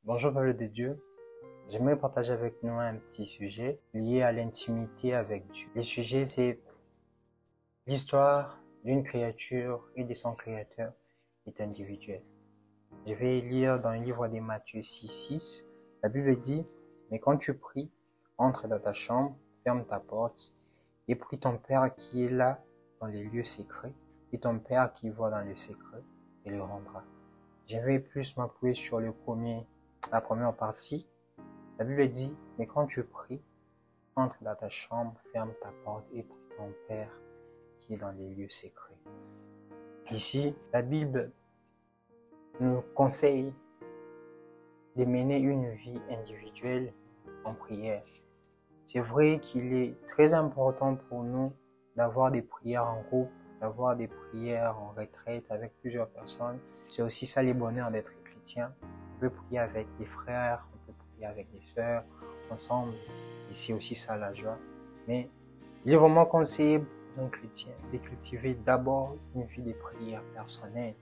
Bonjour peuple de Dieu, j'aimerais partager avec nous un petit sujet lié à l'intimité avec Dieu. Le sujet c'est l'histoire d'une créature et de son créateur est individuelle. Je vais lire dans le livre de Matthieu 6:6, la Bible dit « Mais quand tu pries, entre dans ta chambre, ferme ta porte et prie ton Père qui est là dans les lieux secrets et ton Père qui voit dans le secret te le rendra. » Je vais plus m'appuyer sur la première partie. La Bible dit, mais quand tu pries, entre dans ta chambre, ferme ta porte et prie ton Père qui est dans les lieux secrets. Ici, la Bible nous conseille de mener une vie individuelle en prière. C'est vrai qu'il est très important pour nous d'avoir des prières en groupe, d'avoir des prières en retraite avec plusieurs personnes. C'est aussi ça le bonheur d'être chrétien. On peut prier avec des frères, on peut prier avec des sœurs, ensemble. Et c'est aussi ça la joie. Mais il est vraiment conseillé pour un chrétien de cultiver d'abord une vie de prière personnelle.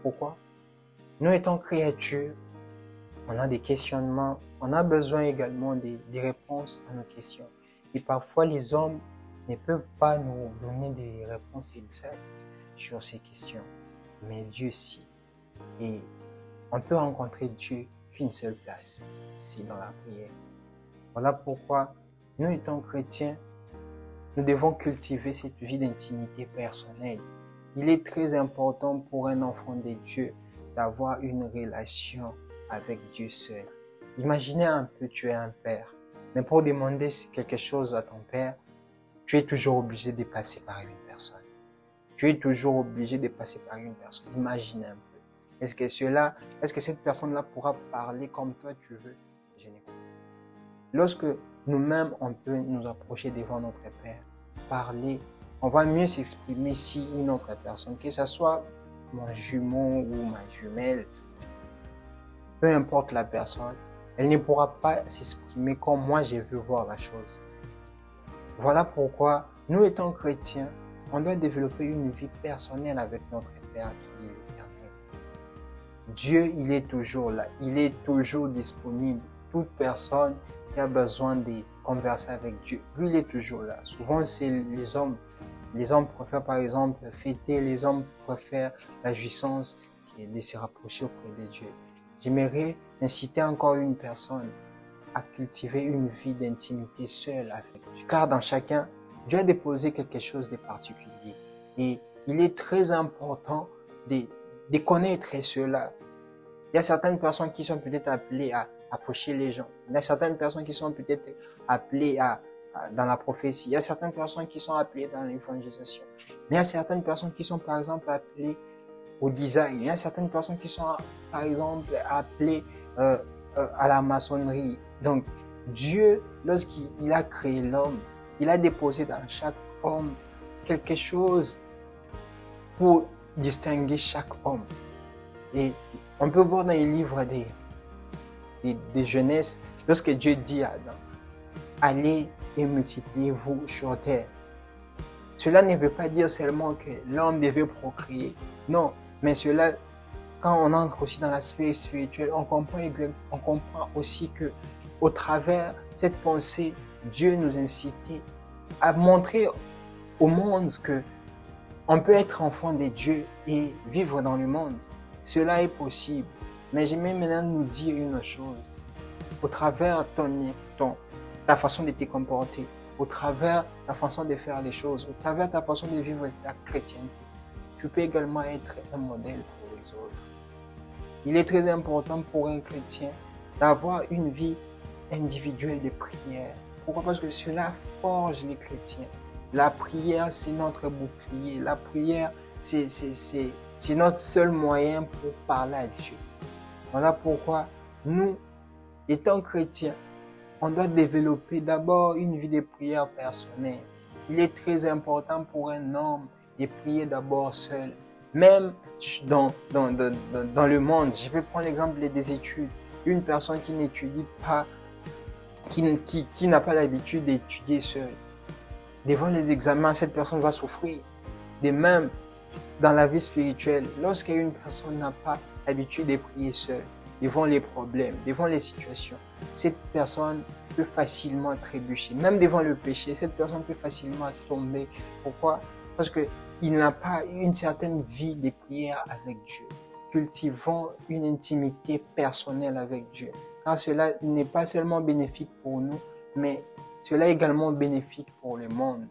Pourquoi? Nous étant créatures, on a des questionnements, on a besoin également des réponses à nos questions. Et parfois, les hommes ne peuvent pas nous donner des réponses exactes sur ces questions. Mais Dieu sait. Et on peut rencontrer Dieu qu'une seule place, c'est dans la prière. Voilà pourquoi, nous étant chrétiens, nous devons cultiver cette vie d'intimité personnelle. Il est très important pour un enfant de Dieu d'avoir une relation avec Dieu seul. Imaginez un peu, tu es un père, mais pour demander quelque chose à ton père, tu es toujours obligé de passer par une personne. Tu es toujours obligé de passer par une personne. Imagine un peu. Est-ce que cette personne-là pourra parler comme toi tu veux? Je n'ai pas. Lorsque nous-mêmes, on peut nous approcher devant notre Père, parler, on va mieux s'exprimer si une autre personne, que ce soit mon jumeau ou ma jumelle, peu importe la personne, elle ne pourra pas s'exprimer comme moi je veux voir la chose. Voilà pourquoi, nous étant chrétiens, on doit développer une vie personnelle avec notre Père qui est l'Éternel. Dieu, il est toujours là, il est toujours disponible. Toute personne qui a besoin de converser avec Dieu, lui, il est toujours là. Souvent, c'est les hommes. Les hommes préfèrent, par exemple, fêter, les hommes préfèrent la jouissance de se rapprocher auprès de Dieu. J'aimerais inciter encore une personne à cultiver une vie d'intimité seule avec Dieu. Car dans chacun, Dieu a déposé quelque chose de particulier. Et il est très important de connaître cela. Il y a certaines personnes qui sont peut-être appelées à approcher les gens. Il y a certaines personnes qui sont peut-être appelées dans la prophétie. Il y a certaines personnes qui sont appelées dans l'évangélisation. Mais il y a certaines personnes qui sont par exemple appelées au design. Il y a certaines personnes qui sont par exemple appelées à la maçonnerie. Donc Dieu, lorsqu'il a créé l'homme, il a déposé dans chaque homme quelque chose pour distinguer chaque homme. Et on peut voir dans les livres de Genèse, lorsque Dieu dit à Adam, allez et multipliez-vous sur terre. Cela ne veut pas dire seulement que l'homme devait procréer. Non, mais cela, quand on entre aussi dans l'aspect spirituel, on comprend aussi que au travers cette pensée, Dieu nous incitait à montrer au monde que on peut être enfant de Dieu et vivre dans le monde. Cela est possible. Mais j'aimerais maintenant nous dire une chose. Au travers ta façon de te comporter, au travers ta façon de faire les choses, au travers ta façon de vivre ta chrétienté, tu peux également être un modèle pour les autres. Il est très important pour un chrétien d'avoir une vie individuelle de prière. Pourquoi? Parce que cela forge les chrétiens. La prière, c'est notre bouclier. La prière, c'est notre seul moyen pour parler à Dieu. Voilà pourquoi nous, étant chrétiens, on doit développer d'abord une vie de prière personnelle. Il est très important pour un homme de prier d'abord seul. Même dans le monde, je vais prendre l'exemple des études. Une personne qui n'étudie pas, qui n'a pas l'habitude d'étudier seule. Devant les examens, cette personne va souffrir. De même, dans la vie spirituelle, lorsqu'une personne n'a pas l'habitude de prier seule, devant les problèmes, devant les situations, cette personne peut facilement trébucher. Même devant le péché, cette personne peut facilement tomber. Pourquoi? Parce qu'il n'a pas une certaine vie de prière avec Dieu. Cultivons une intimité personnelle avec Dieu. Car cela n'est pas seulement bénéfique pour nous, mais cela est également bénéfique pour le monde.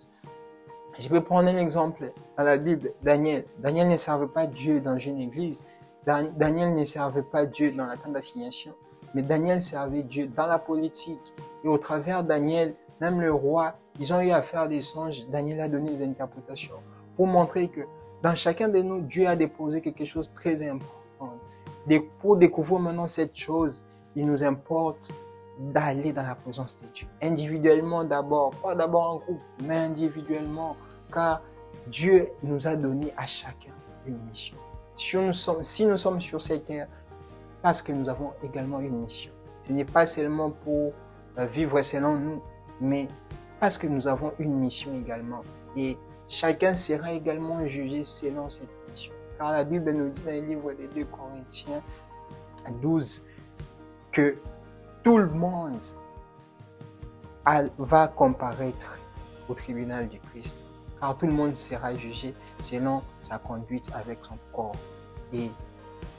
Je peux prendre un exemple dans la Bible, Daniel. Daniel ne servait pas Dieu dans une église. Daniel ne servait pas Dieu dans la tente d'assignation. Mais Daniel servait Dieu dans la politique. Et au travers Daniel, même le roi, ils ont eu à faire des songes. Daniel a donné des interprétations pour montrer que dans chacun de nous, Dieu a déposé quelque chose de très important. Pour découvrir maintenant cette chose, il nous importe d'aller dans la présence de Dieu. Individuellement d'abord, pas d'abord en groupe, mais individuellement, car Dieu nous a donné à chacun une mission. Si nous sommes sur cette terre, parce que nous avons également une mission. Ce n'est pas seulement pour vivre selon nous, mais parce que nous avons une mission également. Et chacun sera également jugé selon cette mission. Car la Bible nous dit dans le livre des 2 Corinthiens 12 que tout le monde va comparaître au tribunal du Christ. Car tout le monde sera jugé selon sa conduite avec son corps. Et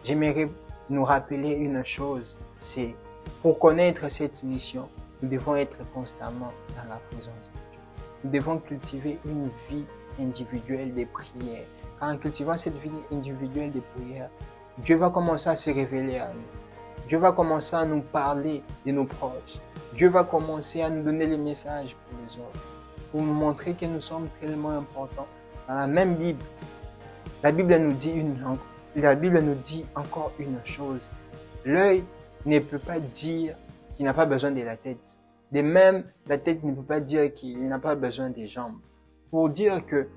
j'aimerais nous rappeler une chose, c'est pour connaître cette mission, nous devons être constamment dans la présence de Dieu. Nous devons cultiver une vie individuelle de prière. Car en cultivant cette vie individuelle de prière, Dieu va commencer à se révéler à nous. Dieu va commencer à nous parler de nos proches. Dieu va commencer à nous donner les messages pour les autres, pour nous montrer que nous sommes tellement importants. Dans la même Bible, la Bible nous dit encore une chose. L'œil ne peut pas dire qu'il n'a pas besoin de la tête. De même, la tête ne peut pas dire qu'il n'a pas besoin des jambes. Pour dire que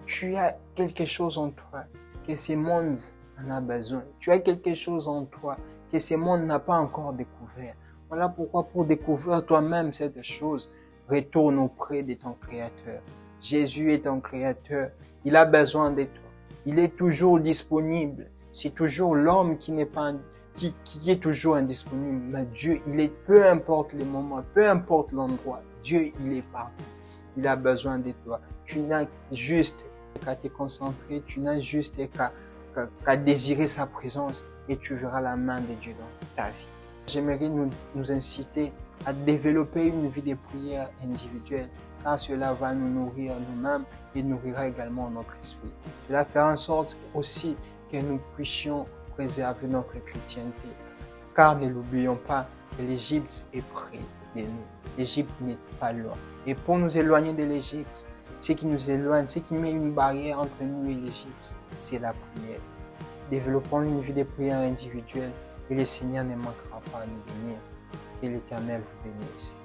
tu as quelque chose en toi, que ce monde en a besoin. Tu as quelque chose en toi que ce monde n'a pas encore découvert. Voilà pourquoi, pour découvrir toi-même cette chose, retourne auprès de ton Créateur. Jésus est ton Créateur. Il a besoin de toi. Il est toujours disponible. C'est toujours l'homme qui est toujours indisponible. Mais Dieu, il est, peu importe les moments, peu importe l'endroit, Dieu, il est partout. Il a besoin de toi. Tu n'as juste qu'à te concentrer, tu n'as juste qu'à désirer sa présence et tu verras la main de Dieu dans ta vie. J'aimerais nous inciter à développer une vie de prière individuelle, car cela va nous nourrir nous-mêmes et nourrira également notre esprit. Cela fera en sorte aussi que nous puissions préserver notre chrétienté, car ne l'oublions pas que l'Égypte est près de nous. L'Égypte n'est pas loin. Et pour nous éloigner de l'Égypte, ce qui nous éloigne, ce qui met une barrière entre nous et l'Égypte, c'est la prière. Développons une vie de prière individuelle et le Seigneur ne manquera pas à nous bénir. Que l'Éternel vous bénisse.